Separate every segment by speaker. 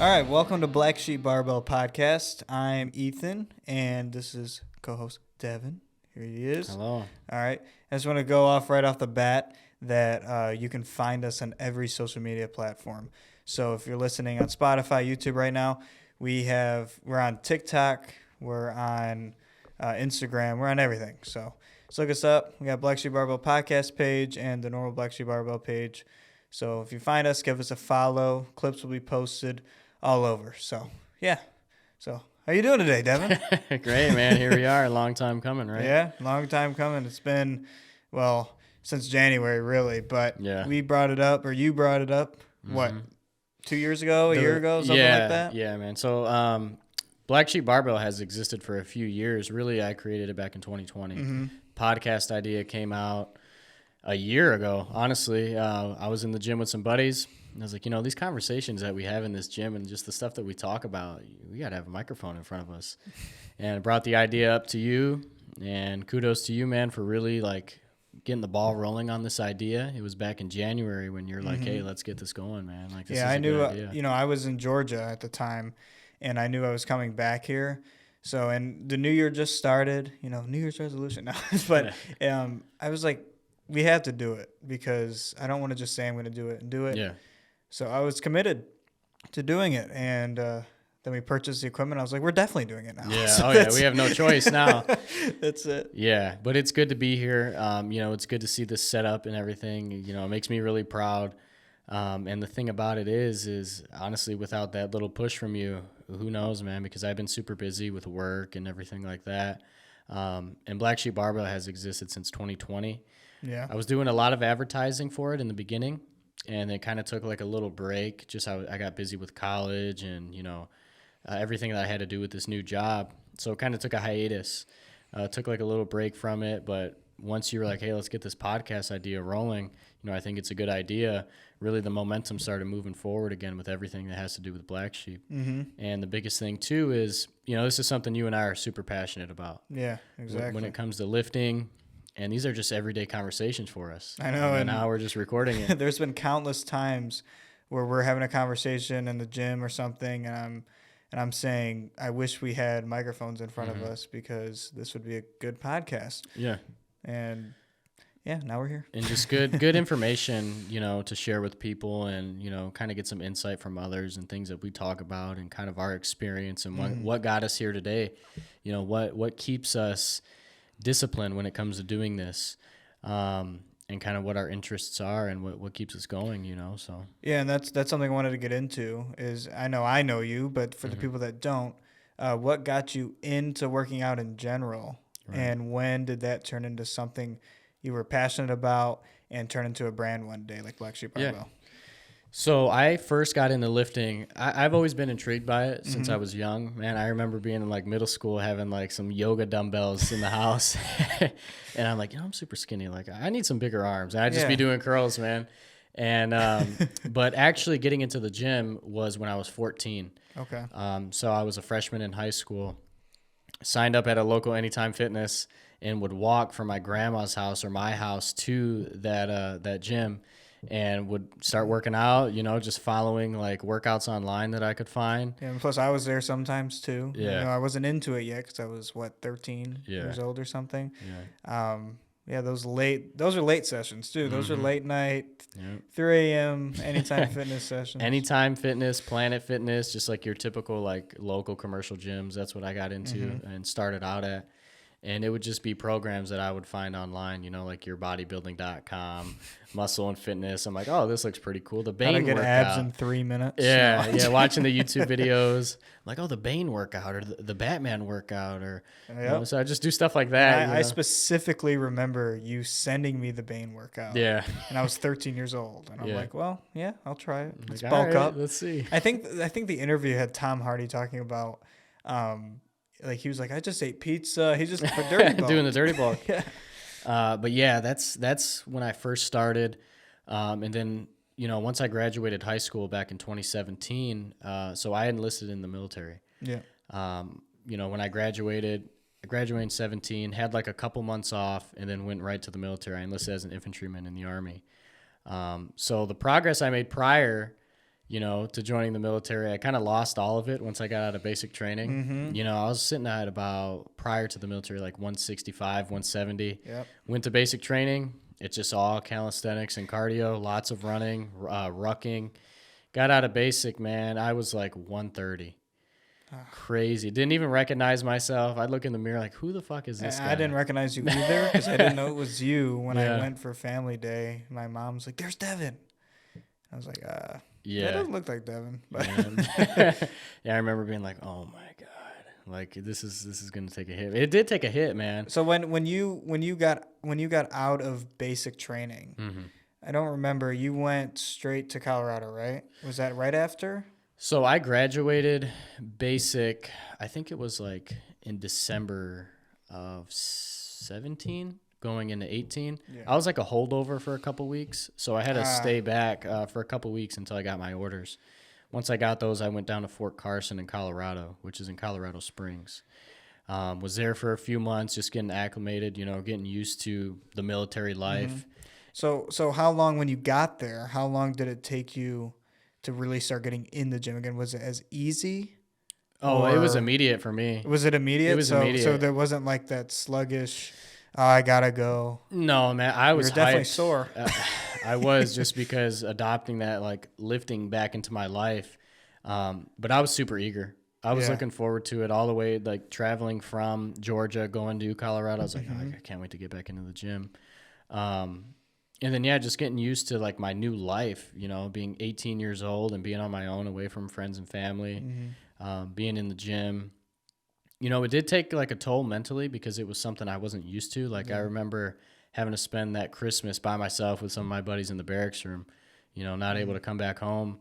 Speaker 1: All right, welcome to Blacksheep Barbell Podcast. I'm Ethan, and this is co-host Devin. Here he is.
Speaker 2: Hello.
Speaker 1: All right, I just want to go off right off the bat that you can find us on every social media platform. So if you're listening on Spotify, YouTube right now, we're on TikTok, we're on Instagram, we're on everything. So look us up. We got Blacksheep Barbell Podcast page and the normal Blacksheep Barbell page. So if you find us, give us a follow. Clips will be posted all over. So, yeah. So, how you doing today, Devin?
Speaker 2: Great, man. Here we are. A long time coming, right?
Speaker 1: Yeah, long time coming. It's been, since January, really. But we brought it up, or you brought it up, what, 2 years ago, a year ago, something like that?
Speaker 2: Yeah, man. So, Blacksheep Barbell has existed for a few years. Really, I created it back in 2020. Podcast idea came out a year ago, honestly. I was in the gym with some buddies, and I was like, these conversations that we have in this gym and just the stuff that we talk about, we got to have a microphone in front of us. And I brought the idea up to you, and kudos to you, man, for really, getting the ball rolling on this idea. It was back in January when you're like, hey, let's get this going, man. This is
Speaker 1: I knew,
Speaker 2: good idea.
Speaker 1: I was in Georgia at the time, and I knew I was coming back here. So, and the new year just started, New Year's resolution now. But I was like, we have to do it because I don't want to just say I'm going to do it and do it.
Speaker 2: Yeah.
Speaker 1: So I was committed to doing it. And then we purchased the equipment. I was like, we're definitely doing it now.
Speaker 2: Yeah.
Speaker 1: So
Speaker 2: We have no choice now.
Speaker 1: That's it.
Speaker 2: Yeah. But it's good to be here. It's good to see this setup and everything. It makes me really proud. And the thing about it is honestly, without that little push from you, who knows, man, because I've been super busy with work and everything like that. And Blacksheep Barbell has existed since 2020.
Speaker 1: Yeah.
Speaker 2: I was doing a lot of advertising for it in the beginning, and it kind of took a little break. Just I got busy with college and, everything that I had to do with this new job. So it kind of took a hiatus, took a little break from it. But once you were like, hey, let's get this podcast idea rolling, I think it's a good idea. Really, the momentum started moving forward again with everything that has to do with Black Sheep. And the biggest thing, too, is, this is something you and I are super passionate about.
Speaker 1: Yeah, exactly.
Speaker 2: When it comes to lifting. And these are just everyday conversations for us.
Speaker 1: I know.
Speaker 2: And now we're just recording it.
Speaker 1: There's been countless times where we're having a conversation in the gym or something, and I'm saying, I wish we had microphones in front of us because this would be a good podcast.
Speaker 2: Yeah.
Speaker 1: And yeah, now we're here.
Speaker 2: And just good information, to share with people and, kind of get some insight from others and things that we talk about and kind of our experience and what got us here today. What keeps us discipline when it comes to doing this, and kind of what our interests are and what keeps us going, so.
Speaker 1: Yeah, and that's something I wanted to get into is I know you, but for the people that don't, what got you into working out in general, and when did that turn into something you were passionate about and turn into a brand one day like Blacksheep Barbell?
Speaker 2: Yeah. So I first got into lifting. I've always been intrigued by it since I was young. Man, I remember being in middle school having some yoga dumbbells in the house. And I'm like, I'm super skinny. I need some bigger arms. And I'd just be doing curls, man. And but actually getting into the gym was when I was 14.
Speaker 1: Okay.
Speaker 2: So I was a freshman in high school, signed up at a local Anytime Fitness and would walk from my grandma's house or my house to that gym. And would start working out, just following workouts online that I could find.
Speaker 1: Yeah, and plus I was there sometimes too.
Speaker 2: Yeah.
Speaker 1: I wasn't into it yet because I was 13 years old or something. Yeah. Those are late sessions too. Those are late night, 3 a.m. Anytime Fitness sessions.
Speaker 2: Anytime Fitness, Planet Fitness, just your typical local commercial gyms. That's what I got into and started out at. And it would just be programs that I would find online, yourbodybuilding.com, Muscle and Fitness. I'm like, oh, this looks pretty cool. The Bane workout. How to get abs
Speaker 1: in 3 minutes.
Speaker 2: Yeah, watching the YouTube videos. I'm like, oh, the Bane workout or the Batman workout. Or so I just do stuff like that.
Speaker 1: I specifically remember you sending me the Bane workout.
Speaker 2: Yeah.
Speaker 1: And I was 13 years old. And I'm like, well, yeah, I'll try it. Let's
Speaker 2: bulk
Speaker 1: up.
Speaker 2: Let's see.
Speaker 1: I think the interview had Tom Hardy talking about he was like, I just ate pizza. He's just
Speaker 2: doing the dirty bulk.
Speaker 1: Yeah.
Speaker 2: But yeah, that's when I first started. And then, once I graduated high school back in 2017, so I enlisted in the military.
Speaker 1: Yeah.
Speaker 2: When I graduated in 17, had a couple months off and then went right to the military. I enlisted as an infantryman in the Army. So the progress I made prior to joining the military. I kind of lost all of it once I got out of basic training. I was sitting at about, prior to the military, like 165, 170.
Speaker 1: Yep.
Speaker 2: Went to basic training. It's just all calisthenics and cardio, lots of running, rucking. Got out of basic, man. I was like 130. Crazy. Didn't even recognize myself. I'd look in the mirror like, who the fuck is this guy?
Speaker 1: I didn't recognize you either because I didn't know it was you when I went for family day. My mom's like, there's Devin. I was like, that doesn't look like Devin. But
Speaker 2: yeah, I remember being like, oh my God. Like this is gonna take a hit. It did take a hit, man.
Speaker 1: So when you got out of basic training, I don't remember, you went straight to Colorado, right? Was that right after?
Speaker 2: So I graduated basic, I think it was like in December of 17, going into 18. Yeah. I was like a holdover for a couple weeks, so I had to stay back for a couple weeks until I got my orders. Once I got those, I went down to Fort Carson in Colorado, which is in Colorado Springs. Was there for a few months, just getting acclimated, getting used to the military life.
Speaker 1: So how long, when you got there, how long did it take you to really start getting in the gym again? Was it as easy?
Speaker 2: Oh, it was immediate for me.
Speaker 1: Was it immediate?
Speaker 2: It was immediate.
Speaker 1: So there wasn't like that sluggish, I gotta go.
Speaker 2: No, man, I was
Speaker 1: definitely
Speaker 2: hyped.
Speaker 1: Sore.
Speaker 2: I was, just because adopting that, like, lifting back into my life. But I was super eager. I was looking forward to it all the way, like traveling from Georgia, going to Colorado. I was like, I can't wait to get back into the gym. And then, just getting used to like my new life, being 18 years old and being on my own, away from friends and family, being in the gym. It did take like a toll mentally because it was something I wasn't used to. Like I remember having to spend that Christmas by myself with some of my buddies in the barracks room, not able to come back home.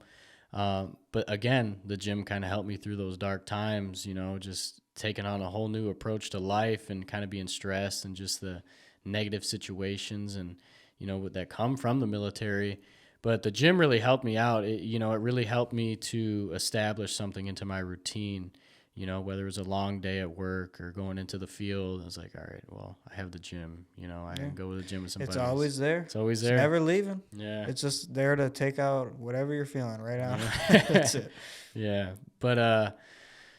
Speaker 2: But again, the gym kind of helped me through those dark times, just taking on a whole new approach to life and kind of being stressed and just the negative situations and, that come from the military. But the gym really helped me out. It really helped me to establish something into my routine, whether it was a long day at work or going into the field. I was like, all right, well, I have the gym, I can go to the gym with somebody.
Speaker 1: It's always there.
Speaker 2: It's always there.
Speaker 1: It's never leaving.
Speaker 2: Yeah.
Speaker 1: It's just there to take out whatever you're feeling right now. That's it.
Speaker 2: Yeah. But,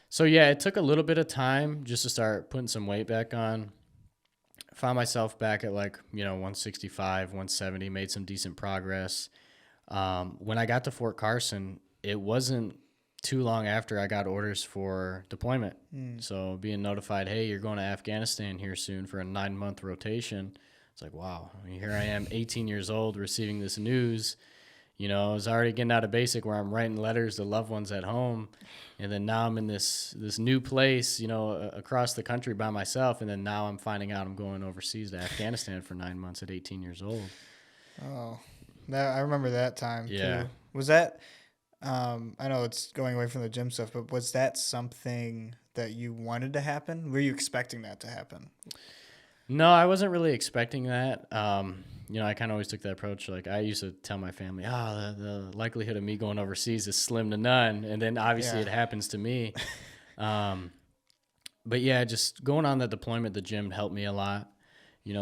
Speaker 2: so yeah, it took a little bit of time just to start putting some weight back on. Found myself back at like, 165, 170, made some decent progress. When I got to Fort Carson, it wasn't too long after I got orders for deployment. So being notified, hey, you're going to Afghanistan here soon for a 9-month rotation. It's like, wow, here I am, 18 years old, receiving this news. I was already getting out of basic where I'm writing letters to loved ones at home. And then now I'm in this new place, across the country by myself. And then now I'm finding out I'm going overseas to Afghanistan for 9 months at 18 years old.
Speaker 1: Oh, I remember that time
Speaker 2: too.
Speaker 1: Was that, I know it's going away from the gym stuff, but was that something that you wanted to happen? Were you expecting that to happen?
Speaker 2: No, I wasn't really expecting that. I kind of always took that approach. Like I used to tell my family, the likelihood of me going overseas is slim to none. And then obviously it happens to me. But yeah, just going on that deployment, the gym helped me a lot,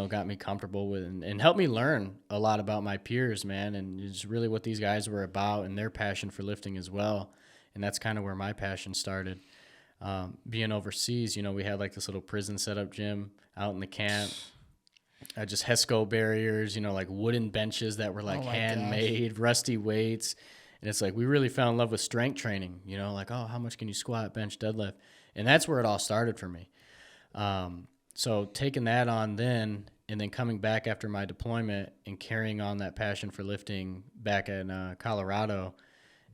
Speaker 2: got me comfortable with and helped me learn a lot about my peers, man. And it's really what these guys were about and their passion for lifting as well. And that's kind of where my passion started. Being overseas, we had like this little prison setup gym out in the camp. Just HESCO barriers, like wooden benches that were like handmade, rusty weights. And it's like we really fell in love with strength training, like, oh, how much can you squat, bench, deadlift? And that's where it all started for me. So taking that on then and then coming back after my deployment and carrying on that passion for lifting back in Colorado.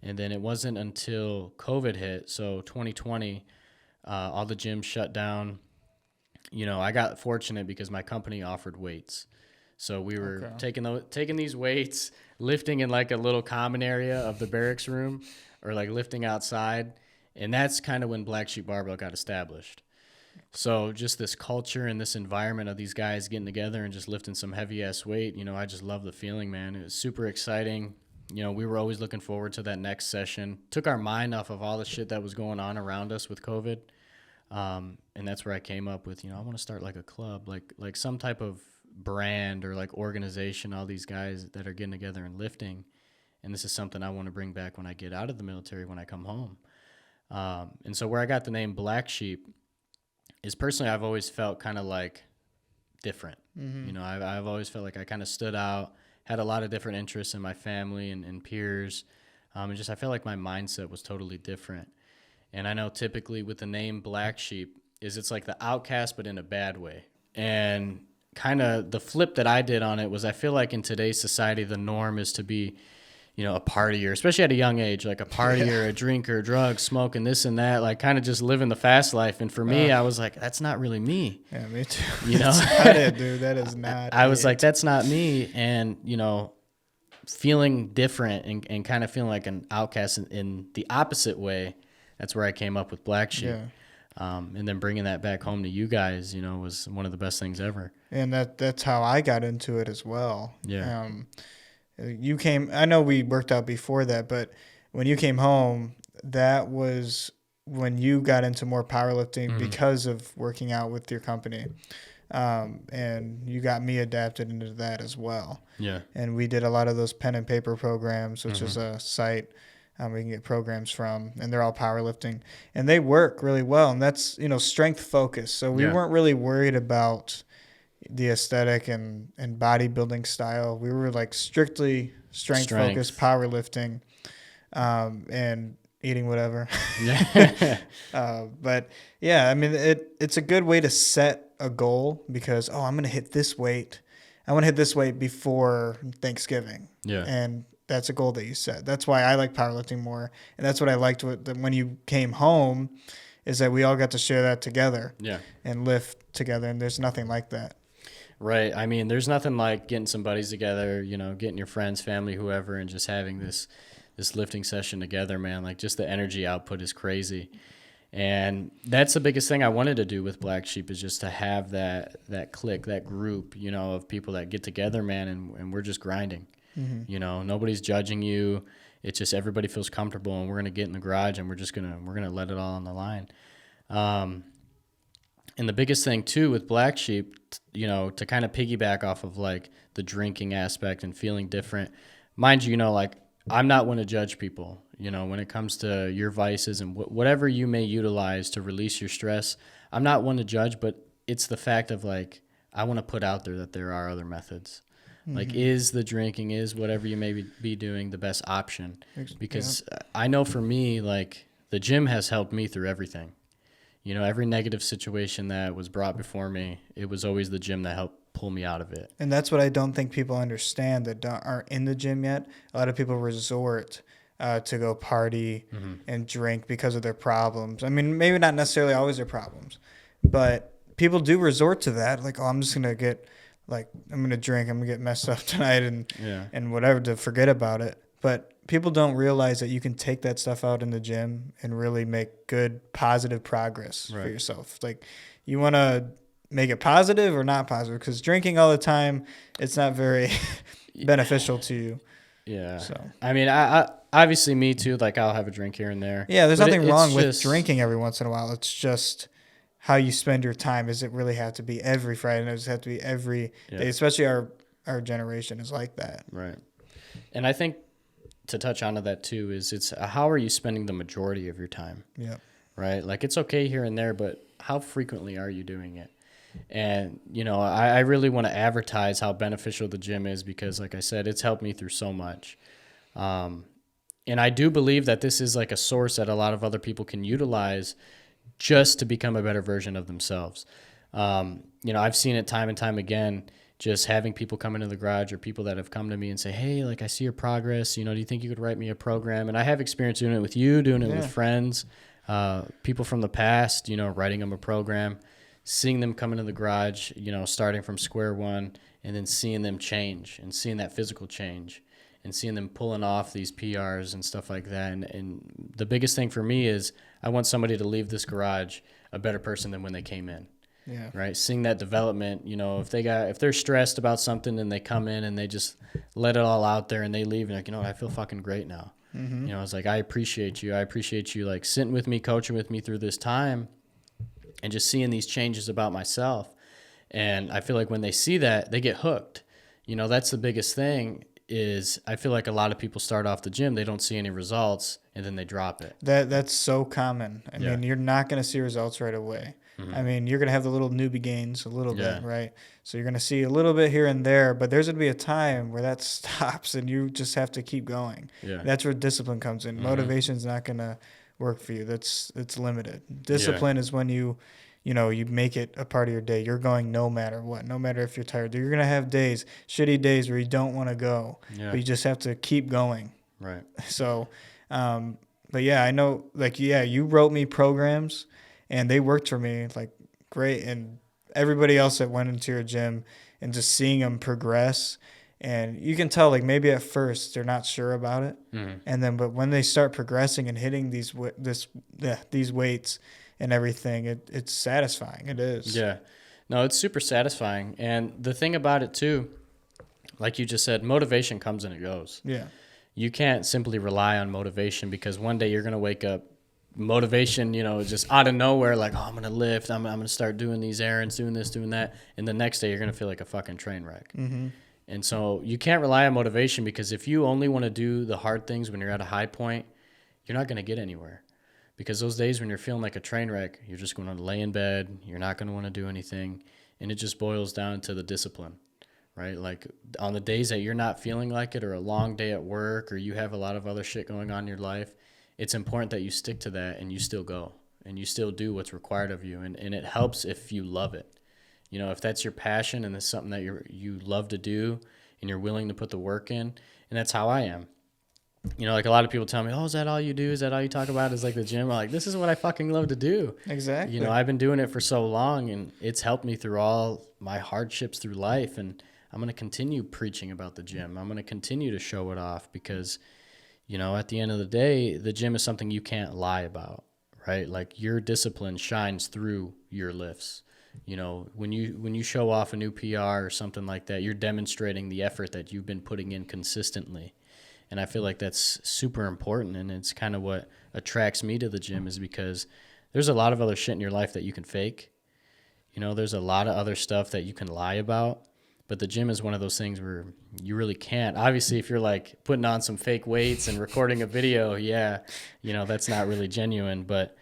Speaker 2: And then it wasn't until COVID hit, so 2020, all the gyms shut down. I got fortunate because my company offered weights. So we were taking these weights, lifting in like a little common area of the barracks room or like lifting outside. And that's kind of when Blacksheep Barbell got established. So just this culture and this environment of these guys getting together and just lifting some heavy ass weight, I just love the feeling, man. It was super exciting. We were always looking forward to that next session. Took our mind off of all the shit that was going on around us with COVID. And that's where I came up with, I want to start like a club, like some type of brand or like organization, all these guys that are getting together and lifting And this is something I want to bring back when I get out of the military, when I come home. And so where I got the name Black Sheep is personally, I've always felt kind of like different. You know, I've always felt like I kind of stood out, had a lot of different interests in my family and peers. And just, I felt like my mindset was totally different. And I know typically with the name Black Sheep is it's like the outcast, but in a bad way. And kind of the flip that I did on it was I feel like in today's society, the norm is to be, you know, a partier, especially at a young age, like a partier, a drinker, drugs, smoking, this and that, like kind of just living the fast life. And for me, I was like, that's not really me.
Speaker 1: Yeah, me too.
Speaker 2: You know,
Speaker 1: That's not it, dude. That is not
Speaker 2: I was like, that's not me. And, you know, feeling different and kind of feeling like an outcast in the opposite way, that's where I came up with Black Sheep.
Speaker 1: Yeah.
Speaker 2: And then bringing that back home to you guys, you know, was one of the best things ever.
Speaker 1: And that's how I got into it as well.
Speaker 2: Yeah.
Speaker 1: You came, I know we worked out before that, but when you came home, that was when you got into more powerlifting because of working out with your company. And you got me adapted into that as well.
Speaker 2: Yeah.
Speaker 1: And we did a lot of those pen and paper programs, which is a site we can get programs from, and they're all powerlifting. And they work really well, and that's, you know, strength focused. So we weren't really worried about the aesthetic and bodybuilding style. We were like strictly strength focused powerlifting, and eating whatever. But yeah, I mean, it's a good way to set a goal because, I'm going to hit this weight. I want to hit this weight before Thanksgiving. Yeah. And that's a goal that you set. That's why I like powerlifting more. And that's what I liked when you came home, is that we all got to share that together. Yeah. And lift together. And there's nothing like that.
Speaker 2: Right. I mean, there's nothing like getting some buddies together, you know, getting your friends, family, whoever, and just having this lifting session together, man. Like, just the energy output is crazy. And that's the biggest thing I wanted to do with Black Sheep, is just to have that clique, that group, you know, of people that get together, man, and we're just grinding. You know, nobody's judging you. It's just everybody feels comfortable, and we're going to get in the garage and we're going to let it all on the line. And the biggest thing too with Black Sheep, you know, to kind of piggyback off of like the drinking aspect and feeling different, mind you, you know, like, I'm not one to judge people, you know, when it comes to your vices and whatever you may utilize to release your stress. I'm not one to judge, but it's the fact of like, I want to put out there that there are other methods. Like, is the drinking, is whatever you may be doing the best option? Because I know for me, like, the gym has helped me through everything. You know, every negative situation that was brought before me, it was always the gym that helped pull me out of it.
Speaker 1: And that's what I don't think people understand that aren't in the gym yet. A lot of people resort to go party and drink because of their problems. I mean, maybe not necessarily always their problems, but people do resort to that. Like, I'm just going to get, like, I'm going to drink, I'm going to get messed up tonight and whatever, to forget about it. But people don't realize that you can take that stuff out in the gym and really make good, positive progress for yourself. Like, you want to make it positive or not positive, because drinking all the time, it's not very beneficial to you. Yeah. So
Speaker 2: I mean, I obviously me too. Like, I'll have a drink here and there.
Speaker 1: Yeah, there's nothing wrong with drinking every once in a while. It's just how you spend your time. Does it really have to be every Friday? Does it have to be every day? Especially our generation is like that.
Speaker 2: Right. And I think, to touch onto that too, is it's how are you spending the majority of your time? Yeah. Right? Like, it's okay here and there, but how frequently are you doing it? And, you know, I really want to advertise how beneficial the gym is, because, like I said, it's helped me through so much. And I do believe that this is like a source that a lot of other people can utilize just to become a better version of themselves. You know, I've seen it time and time again, just having people come into the garage, or people that have come to me and say, hey, like, I see your progress. You know, do you think you could write me a program? And I have experience doing it with you, doing it with friends, people from the past, you know, writing them a program, seeing them come into the garage, you know, starting from square one, and then seeing them change and seeing that physical change and seeing them pulling off these PRs and stuff like that. And the biggest thing for me is I want somebody to leave this garage a better person than when they came in. Yeah. Right. Seeing that development, you know, if they're stressed about something and they come in and they just let it all out there and they leave and like, you know, I feel fucking great now. You know, it's like, I appreciate you. I appreciate you, like, sitting with me, coaching with me through this time, and just seeing these changes about myself. And I feel like when they see that, they get hooked. You know, that's the biggest thing. is I feel like a lot of people start off the gym, they don't see any results, and then they drop it.
Speaker 1: That's so common. I mean, you're not going to see results right away. I mean, you're going to have the little newbie gains a little bit, right? So you're going to see a little bit here and there, but there's going to be a time where that stops and you just have to keep going.
Speaker 2: Yeah.
Speaker 1: That's where discipline comes in. Motivation's not going to work for you. It's limited. Discipline is when you make it a part of your day. You're going no matter what, no matter if you're tired. You're going to have days, shitty days where you don't want to go, but you just have to keep going.
Speaker 2: Right.
Speaker 1: So, but yeah, I know, like, you wrote me programs and they worked for me like great. And everybody else that went into your gym and just seeing them progress, and you can tell, like, maybe at first they're not sure about it. And then, but when they start progressing and hitting these weights and everything, it's satisfying. It is.
Speaker 2: Yeah. No, it's super satisfying. And the thing about it too, like you just said, motivation comes and it goes.
Speaker 1: Yeah.
Speaker 2: You can't simply rely on motivation, because one day you're going to wake up, motivation, just out of nowhere, like, oh, I'm going to lift, I'm going to start doing these errands, doing this, doing that. And the next day you're going to feel like a fucking train wreck. And so you can't rely on motivation, because if you only want to do the hard things when you're at a high point, you're not going to get anywhere. Because those days when you're feeling like a train wreck, you're just going to lay in bed, you're not going to want to do anything, and it just boils down to the discipline, right? Like, on the days that you're not feeling like it, or a long day at work, or you have a lot of other shit going on in your life, it's important that you stick to that and you still go and you still do what's required of you. And it helps if you love it. If that's your passion and it's something that you love to do and you're willing to put the work in, and that's how I am. Like, a lot of people tell me, oh, is that all you do? Is that all you talk about is like the gym? I'm like, this is what I fucking love to do.
Speaker 1: Exactly.
Speaker 2: I've been doing it for so long, and it's helped me through all my hardships through life. And I'm going to continue preaching about the gym. I'm going to continue to show it off, because, at the end of the day, the gym is something you can't lie about, right? Like, your discipline shines through your lifts. When you show off a new PR or something like that, you're demonstrating the effort that you've been putting in consistently. And I feel like that's super important, and it's kind of what attracts me to the gym, is because there's a lot of other shit in your life that you can fake. There's a lot of other stuff that you can lie about, but the gym is one of those things where you really can't. Obviously, if you're like putting on some fake weights and recording a video, that's not really genuine. But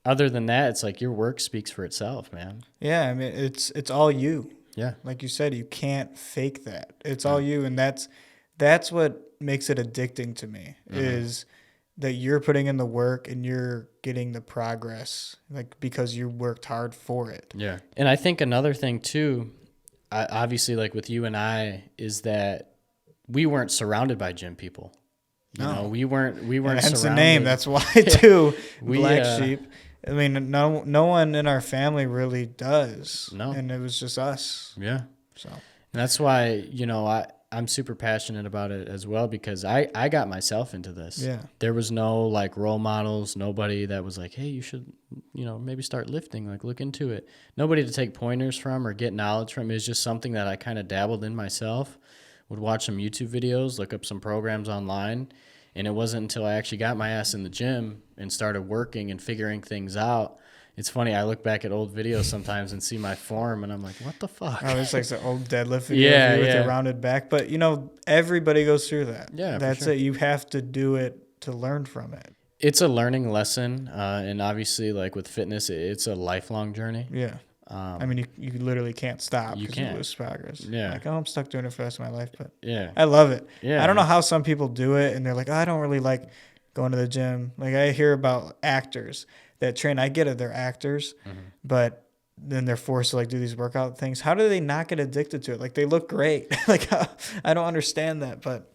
Speaker 2: other than that, it's like your work speaks for itself, man.
Speaker 1: Yeah, I mean, it's all you.
Speaker 2: Yeah.
Speaker 1: Like you said, you can't fake that. It's all you, and that's what makes it addicting to me, is that you're putting in the work and you're getting the progress, like, because you worked hard for it.
Speaker 2: Yeah. And I think another thing too, obviously, like with you and I, is that we weren't surrounded by gym people. We weren't and hence
Speaker 1: the name. That's why too. Blacksheep. I mean, no one in our family really does. No. And it was just us.
Speaker 2: Yeah.
Speaker 1: So.
Speaker 2: And that's why, I'm super passionate about it as well, because I got myself into this.
Speaker 1: Yeah.
Speaker 2: There was no like role models, nobody that was like, hey, you should, maybe start lifting, like look into it. Nobody to take pointers from or get knowledge from. It was just something that I kind of dabbled in myself, would watch some YouTube videos, look up some programs online. And it wasn't until I actually got my ass in the gym and started working and figuring things out. It's funny, I look back at old videos sometimes and see my form, and I'm like, what the fuck?
Speaker 1: Oh, it's like the old deadlift video with your rounded back. But, everybody goes through that. Yeah, that's it. You have to do it to learn from it.
Speaker 2: It's a learning lesson, and obviously, like with fitness, it's a lifelong journey.
Speaker 1: Yeah. I mean, you literally can't stop.
Speaker 2: You can't.
Speaker 1: You lose progress.
Speaker 2: Yeah.
Speaker 1: Like, I'm stuck doing it for the rest of my life, but
Speaker 2: yeah,
Speaker 1: I love it.
Speaker 2: Yeah.
Speaker 1: I don't know how some people do it, and they're like, I don't really like going to the gym. Like, I hear about actors that train. I get it, they're actors, but then they're forced to like do these workout things. How do they not get addicted to it? Like, they look great. Like, I don't understand that, but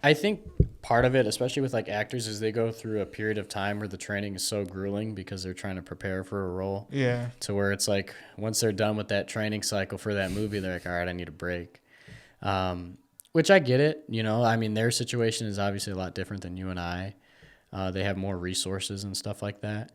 Speaker 2: I think part of it, especially with like actors, is they go through a period of time where the training is so grueling because they're trying to prepare for a role.
Speaker 1: Yeah.
Speaker 2: To where it's like, once they're done with that training cycle for that movie, they're like, all right, I need a break. Which I get it. I mean, their situation is obviously a lot different than you and I. They have more resources and stuff like that.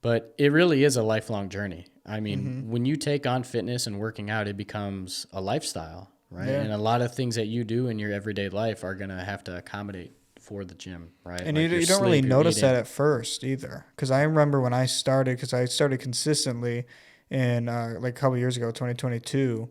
Speaker 2: But it really is a lifelong journey. I mean, when you take on fitness and working out, it becomes a lifestyle, right? Yeah. And a lot of things that you do in your everyday life are going to have to accommodate for the gym, right?
Speaker 1: And like you don't really notice that at first either. Because I remember when I started, consistently in like a couple years ago, 2022,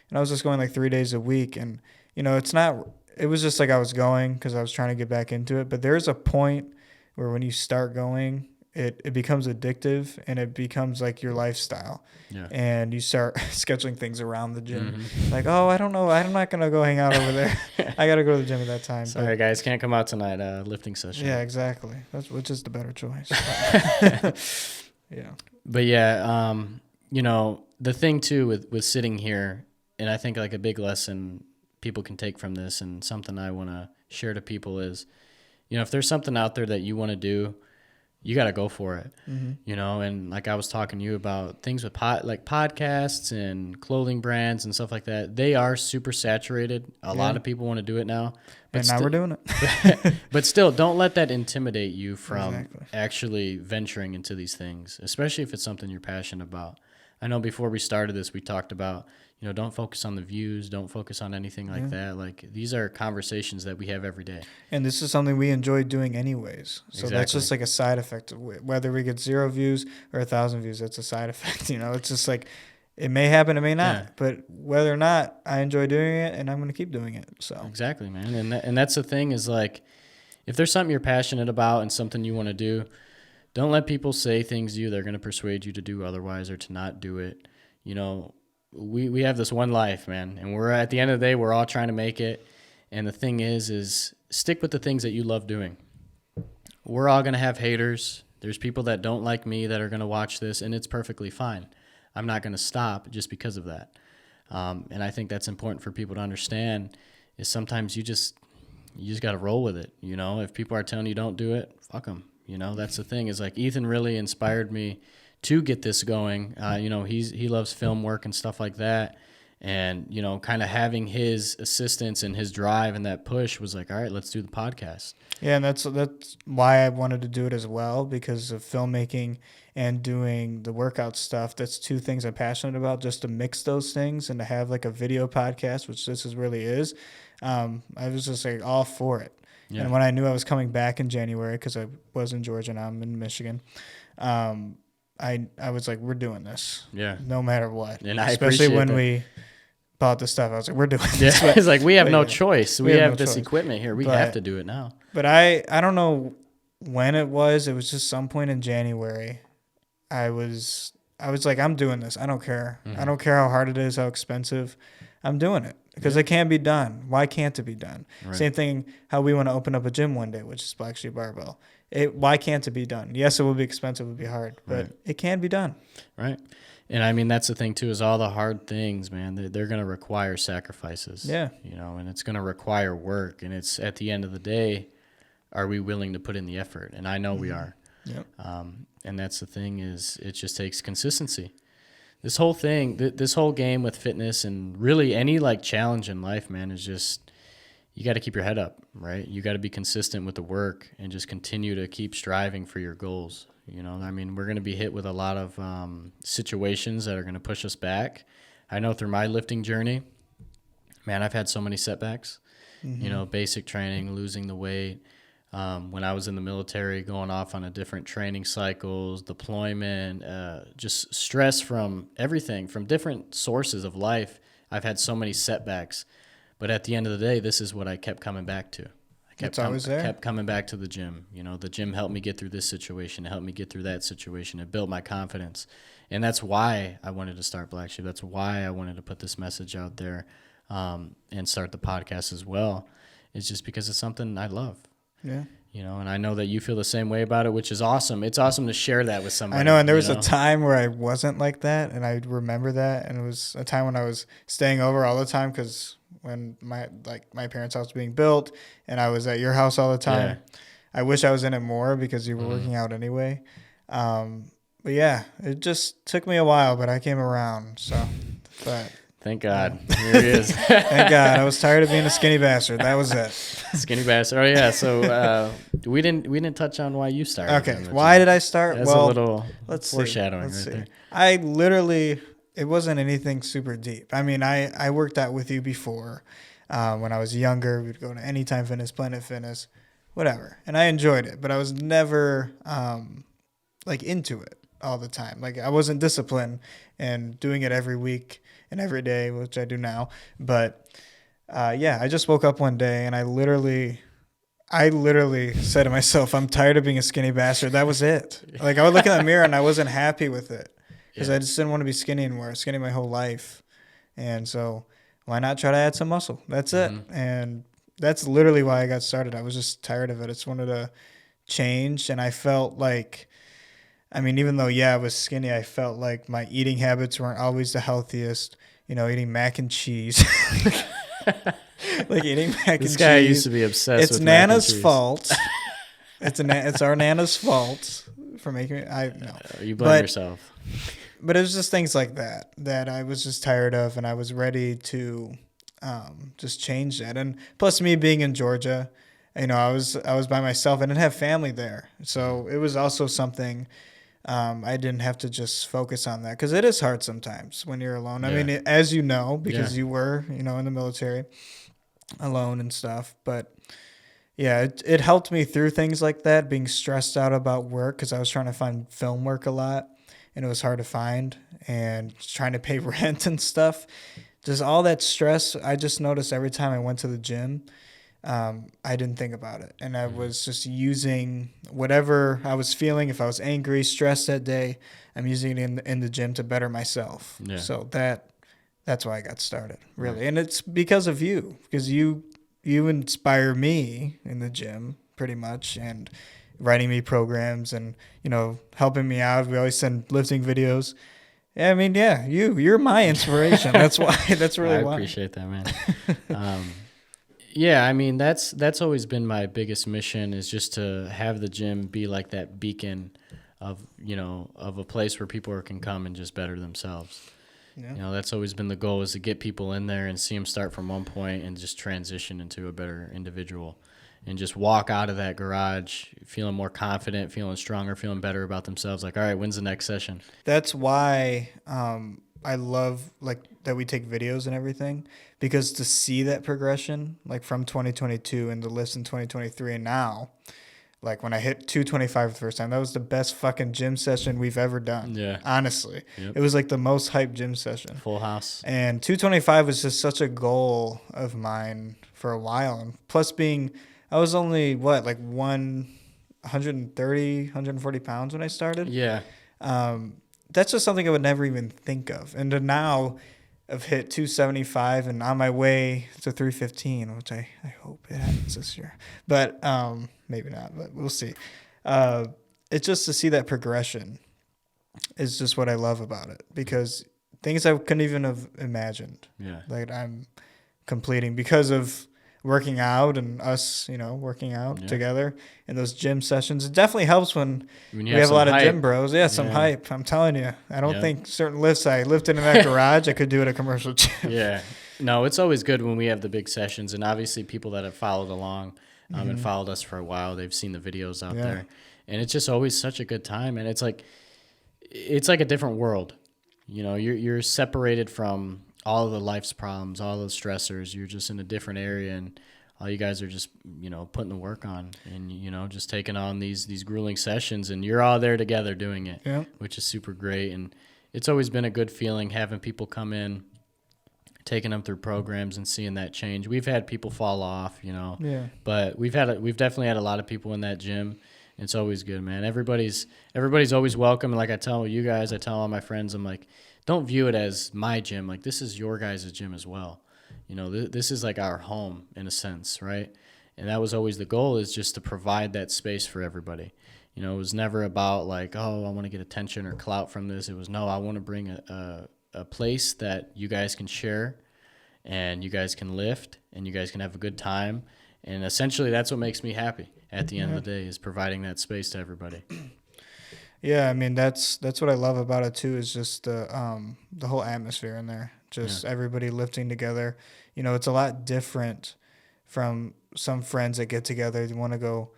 Speaker 1: and I was just going like 3 days a week. And, it's not it was just like I was going because I was trying to get back into it. But there's a point where when you start going, it becomes addictive and it becomes like your lifestyle.
Speaker 2: Yeah.
Speaker 1: And you start scheduling things around the gym. Like, oh, I don't know. I'm not going to go hang out over there. I got to go to the gym at that time.
Speaker 2: Sorry, guys. Can't come out tonight. Lifting session.
Speaker 1: Yeah, exactly. Which is the better choice. Yeah.
Speaker 2: But yeah, you know, the thing too with sitting here, and I think like a big lesson people can take from this and something I want to share to people is, you know, if there's something out there that you want to do, you got to go for it, you know? And like I was talking to you about things with like podcasts and clothing brands and stuff like that. They are super saturated. A lot of people want to do it now.
Speaker 1: But now we're doing it.
Speaker 2: But still, don't let that intimidate you from actually venturing into these things, especially if it's something you're passionate about. I know before we started this, we talked about, you know, don't focus on the views, don't focus on anything like that. Like, these are conversations that we have every day. And
Speaker 1: this is something we enjoy doing anyways. So that's just like a side effect. Whether we get 0 views or 1,000 views, that's a side effect. You know, it's just like, it may happen, it may not. Yeah. But whether or not, I enjoy doing it and I'm going to keep doing it. So
Speaker 2: exactly, man. And that's the thing is, like, if there's something you're passionate about and something you want to do, don't let people say things to you that are going to persuade you to do otherwise or to not do it. You know, we have this one life, man, and we're at the end of the day, we're all trying to make it. And the thing is stick with the things that you love doing. We're all going to have haters. There's people that don't like me that are going to watch this, and it's perfectly fine. I'm not going to stop just because of that. And I think that's important for people to understand is sometimes you just got to roll with it. You know, if people are telling you don't do it, fuck them. You know, that's the thing is, like, Ethan really inspired me to get this going. You know, he loves film work and stuff like that. And, you know, kind of having his assistance and his drive and that push was like, all right, let's do the podcast.
Speaker 1: Yeah, and that's why I wanted to do it as well, because of filmmaking and doing the workout stuff. That's 2 things I'm passionate about, just to mix those things and to have like a video podcast, which this really is. I was just like all for it. Yeah. And when I knew I was coming back in January, because I was in Georgia, now I'm in Michigan, I was like, we're doing this.
Speaker 2: Yeah.
Speaker 1: No matter what.
Speaker 2: And I
Speaker 1: especially when
Speaker 2: that.
Speaker 1: We bought the stuff, I was like, we're doing this.
Speaker 2: Yeah. It's like, we have no choice. We have this equipment here. We have to do it now.
Speaker 1: But I don't know when it was. It was just some point in January. I was like, I'm doing this. I don't care. I don't care how hard it is, how expensive. I'm doing it because it can be done. Why can't it be done? Right. Same thing how we want to open up a gym one day, which is Blacksheep Barbell. Why can't it be done? Yes, it will be expensive, it will be hard, but it can be done.
Speaker 2: Right. And I mean, that's the thing too, is all the hard things, man, they're going to require sacrifices.
Speaker 1: Yeah.
Speaker 2: You know, and it's going to require work. And it's at the end of the day, are we willing to put in the effort? And I know we are.
Speaker 1: Yep.
Speaker 2: And that's the thing is it just takes consistency. This whole thing, this whole game with fitness and really any like challenge in life, man, is just, you got to keep your head up, right? You got to be consistent with the work and just continue to keep striving for your goals. You know, I mean, we're going to be hit with a lot of situations that are going to push us back. I know through my lifting journey, man, I've had so many setbacks, you know, basic training, losing the weight. When I was in the military, going off on a different training cycles, deployment, just stress from everything, from different sources of life. I've had so many setbacks. But at the end of the day, this is what I kept coming back to. I kept coming back to the gym. You know, the gym helped me get through this situation. It helped me get through that situation. It built my confidence. And that's why I wanted to start Blacksheep. That's why I wanted to put this message out there and start the podcast as well. It's just because it's something I love.
Speaker 1: Yeah.
Speaker 2: You know, and I know that you feel the same way about it, which is awesome. It's awesome to share that with somebody.
Speaker 1: I know, and there was a time where I wasn't like that, and I remember that, and it was a time when I was staying over all the time because when my parents' house was being built, and I was at your house all the time. Yeah. I wish I was in it more because you were working out anyway. But yeah, it just took me a while, but I came around. So, but.
Speaker 2: Thank God. Here he is.
Speaker 1: Thank God. I was tired of being a skinny bastard. That was it.
Speaker 2: Skinny bastard. Oh yeah. So we didn't touch on why you started.
Speaker 1: Okay. Why did I start?
Speaker 2: That's a little foreshadowing
Speaker 1: right
Speaker 2: there.
Speaker 1: I literally, it wasn't anything super deep. I mean, I worked out with you before. When I was younger, we'd go to Anytime Fitness, Planet Fitness, whatever. And I enjoyed it, but I was never into it all the time. Like, I wasn't disciplined and doing it every week and every day, which I do now. But Yeah, I just woke up one day and I literally said to myself, I'm tired of being a skinny bastard. That was it. Like, I would look in the mirror and I wasn't happy with it because I just didn't want to be skinny anymore. I was skinny my whole life. And so why not try to add some muscle? That's it. And that's literally why I got started. I was just tired of it. I just wanted to change. And I felt like, I mean, even though, I was skinny, I felt like my eating habits weren't always the healthiest. You know, eating mac and cheese. Like eating mac and cheese.
Speaker 2: This guy used to be obsessed with mac and cheese.
Speaker 1: It's Nana's fault. It's our Nana's fault for making it. I know.
Speaker 2: You blame yourself.
Speaker 1: But it was just things like that I was just tired of, and I was ready to just change that. And plus, me being in Georgia, you know, I was by myself. I didn't have family there, so it was also something. I didn't have to just focus on that because it is hard sometimes when you're alone. I mean, as you know, because you were, you know, in the military alone and stuff. But yeah, it helped me through things like that, being stressed out about work because I was trying to find film work a lot and it was hard to find, and trying to pay rent and stuff. Just all that stress, I just noticed every time I went to the gym, I didn't think about it. And I was just using whatever I was feeling. If I was angry, stressed that day, I'm using it in the gym to better myself. Yeah. So that's why I got started, really. Right. And it's because of you, because you inspire me in the gym pretty much, and writing me programs and, you know, helping me out. We always send lifting videos. Yeah, I mean, you're my inspiration. That's why. That's really why.
Speaker 2: I appreciate that, man. Yeah, I mean, that's always been my biggest mission, is just to have the gym be like that beacon of, you know, of a place where people can come and just better themselves. Yeah. You know, that's always been the goal, is to get people in there and see them start from one point and just transition into a better individual, and just walk out of that garage feeling more confident, feeling stronger, feeling better about themselves. Like, all right, when's the next session?
Speaker 1: That's why I love, like, that we take videos and everything, because to see that progression, like from 2022 and the lifts in 2023 and now, like when I hit 225 the first time, that was the best fucking gym session we've ever done. Yeah. Honestly. Yep. It was like the most hyped gym session.
Speaker 2: Full house.
Speaker 1: And 225 was just such a goal of mine for a while. And plus I was only, like 130, 140 pounds when I started. Yeah. That's just something I would never even think of. And to now I've hit 275 and on my way to 315, which I hope it happens this year. But maybe not, but we'll see. It's just to see that progression is just what I love about it, because things I couldn't even have imagined. Yeah. Like I'm completing because of working out and us, you know, working out together in those gym sessions. It definitely helps when we have a lot of gym bros. Yeah, some hype. I'm telling you. I don't think certain lifts I lifted in that garage, I could do at a commercial gym. Yeah.
Speaker 2: No, it's always good when we have the big sessions. And obviously people that have followed along and followed us for a while, they've seen the videos out there. And it's just always such a good time. And it's like a different world. You know, you're separated from all of the life's problems, all the stressors. You're just in a different area, and all you guys are just, you know, putting the work on, and, you know, just taking on these grueling sessions, and you're all there together doing it, which is super great. And it's always been a good feeling having people come in, taking them through programs and seeing that change. We've had people fall off, you know, but we've definitely had a lot of people in that gym. It's always good, man. Everybody's always welcome. And like I tell you guys, I tell all my friends, I'm like, don't view it as my gym. Like, this is your guys' gym as well. You know, this is like our home in a sense, right? And that was always the goal, is just to provide that space for everybody. You know, it was never about like, oh, I want to get attention or clout from this. It was, no, I want to bring a place that you guys can share, and you guys can lift, and you guys can have a good time. And essentially that's what makes me happy at the end of the day, is providing that space to everybody.
Speaker 1: Yeah, I mean, that's what I love about it too, is just the whole atmosphere in there. Just everybody lifting together. You know, it's a lot different from some friends that get together. They want to go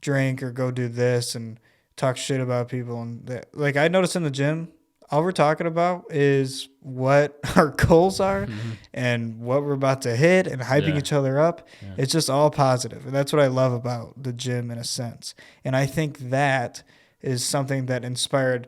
Speaker 1: drink or go do this and talk shit about people. And like, I noticed in the gym, all we're talking about is what our goals are and what we're about to hit, and hyping each other up. Yeah. It's just all positive. And that's what I love about the gym in a sense. And I think that is something that inspired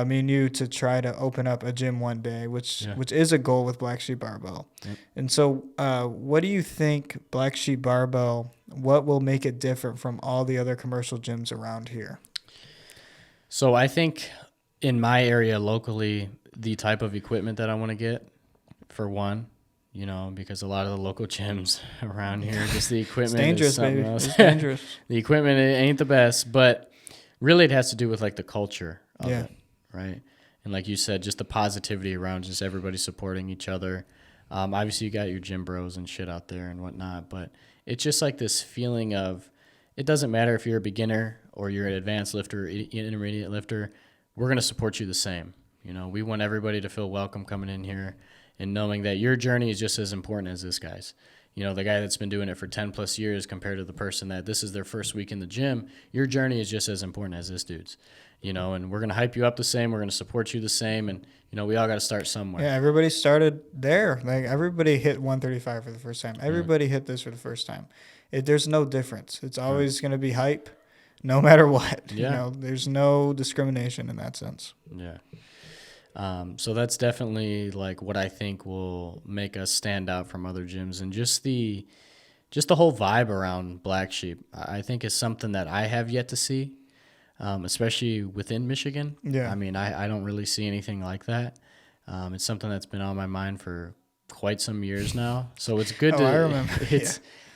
Speaker 1: me and you to try to open up a gym one day, which is a goal with Blacksheep Barbell. Yep. And so what do you think Blacksheep Barbell, what will make it different from all the other commercial gyms around here?
Speaker 2: So I think in my area locally, the type of equipment that I want to get, for one, you know, because a lot of the local gyms around here, just the equipment
Speaker 1: it's dangerous,
Speaker 2: is something
Speaker 1: baby.
Speaker 2: else.
Speaker 1: It's dangerous.
Speaker 2: The equipment ain't the best, but really it has to do with like the culture of it, right? And like you said, just the positivity around just everybody supporting each other. Obviously you got your gym bros and shit out there and whatnot, but it's just like this feeling of, it doesn't matter if you're a beginner or you're an advanced lifter, intermediate lifter, we're going to support you the same. You know, we want everybody to feel welcome coming in here and knowing that your journey is just as important as this guy's. You know, the guy that's been doing it for 10 plus years compared to the person that this is their first week in the gym, your journey is just as important as this dude's. You know, and we're going to hype you up the same. We're going to support you the same. And, you know, we all got to start somewhere.
Speaker 1: Yeah, everybody started there. Like, everybody hit 135 for the first time. Everybody hit this for the first time. There's no difference. It's always going to be hype no matter what. Yeah. You know, there's no discrimination in that sense.
Speaker 2: Yeah. So that's definitely like what I think will make us stand out from other gyms, and just the whole vibe around Black Sheep, I think is something that I have yet to see, especially within Michigan.
Speaker 1: Yeah.
Speaker 2: I mean, I don't really see anything like that. It's something that's been on my mind for quite some years now. So it's good
Speaker 1: I remember.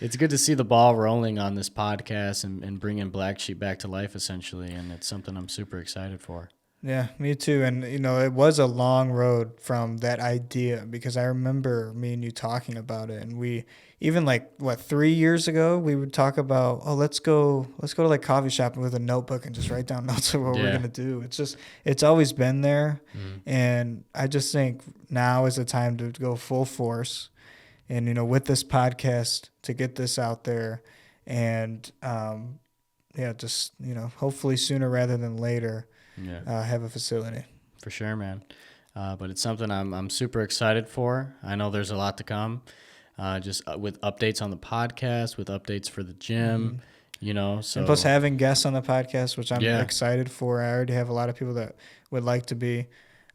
Speaker 2: It's good to see the ball rolling on this podcast and bringing Black Sheep back to life essentially. And it's something I'm super excited for.
Speaker 1: Yeah, me too. And, you know, it was a long road from that idea, because I remember me and you talking about it. And we, even like, 3 years ago, we would talk about, oh, let's go to like coffee shop with a notebook and just write down notes of what we're going to do. It's always been there. Mm-hmm. And I just think now is the time to go full force. And, you know, with this podcast, to get this out there and, just, you know, hopefully sooner rather than later, have a facility.
Speaker 2: For sure, man. But it's something I'm super excited for. I know there's a lot to come, just with updates on the podcast, with updates for the gym, you know. So
Speaker 1: and plus having guests on the podcast, which I'm excited for. I already have a lot of people that would like to be.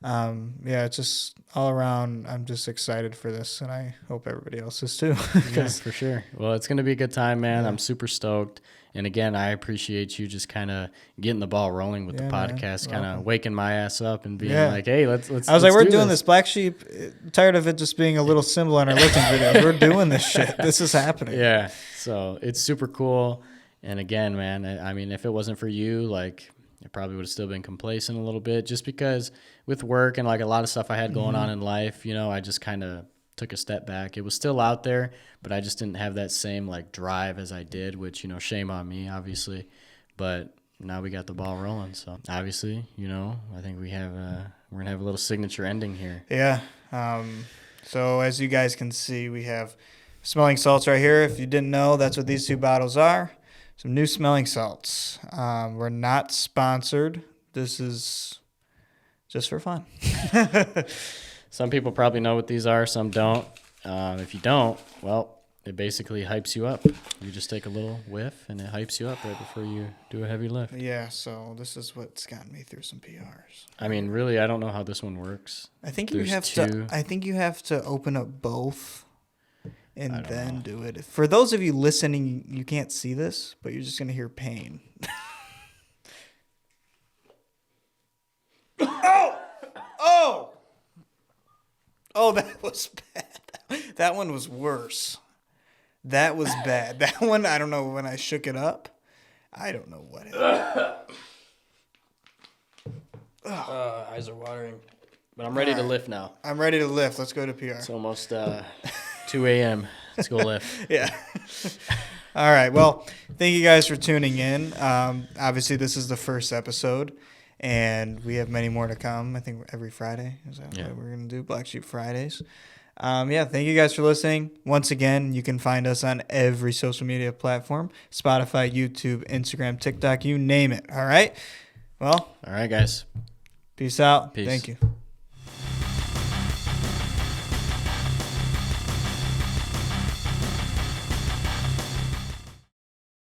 Speaker 1: It's just all around, I'm just excited for this, and I hope everybody else is too.
Speaker 2: Yeah, for sure. Well, it's going to be a good time, man. I'm super stoked. And again, I appreciate you just kind of getting the ball rolling with the podcast, kind of waking my ass up and being like, hey, let's
Speaker 1: I was like, we're doing this. Black Sheep, tired of it just being a little symbol on our lifting videos. We're doing this shit. This is happening.
Speaker 2: Yeah. So it's super cool. And again, man, I mean, if it wasn't for you, like, I probably would have still been complacent a little bit, just because with work and like a lot of stuff I had going on in life, you know, I just kind of took a step back. It was still out there, but I just didn't have that same like drive as I did, which, you know, shame on me, obviously. But now we got the ball rolling. So obviously, you know, I think we're going to have a little signature ending here.
Speaker 1: Yeah. So as you guys can see, we have smelling salts right here. If you didn't know, that's what these two bottles are. Some new smelling salts. We're not sponsored. This is just for fun.
Speaker 2: Some people probably know what these are, some don't. If you don't, well, it basically hypes you up. You just take a little whiff, and it hypes you up right before you do a heavy lift.
Speaker 1: Yeah, so this is what's gotten me through some PRs.
Speaker 2: I mean, really, I don't know how this one works.
Speaker 1: I think you have to open up both and then do it. For those of you listening, you can't see this, but you're just going to hear pain. Oh, that was bad. That one was worse. That was bad. That one, I don't know, when I shook it up, I don't know what happened.
Speaker 2: Eyes are watering. But I'm ready to lift now.
Speaker 1: I'm ready to lift. Let's go to PR.
Speaker 2: It's almost 2 a.m. Let's go lift.
Speaker 1: Yeah. All right. Well, thank you guys for tuning in. Obviously, this is the first episode. And we have many more to come. I think every Friday is that what we're going to do, Black Sheep Fridays. Thank you guys for listening. Once again, you can find us on every social media platform, Spotify, YouTube, Instagram, TikTok, you name it. All right? Well.
Speaker 2: All right, guys.
Speaker 1: Peace out.
Speaker 2: Peace.
Speaker 1: Thank you.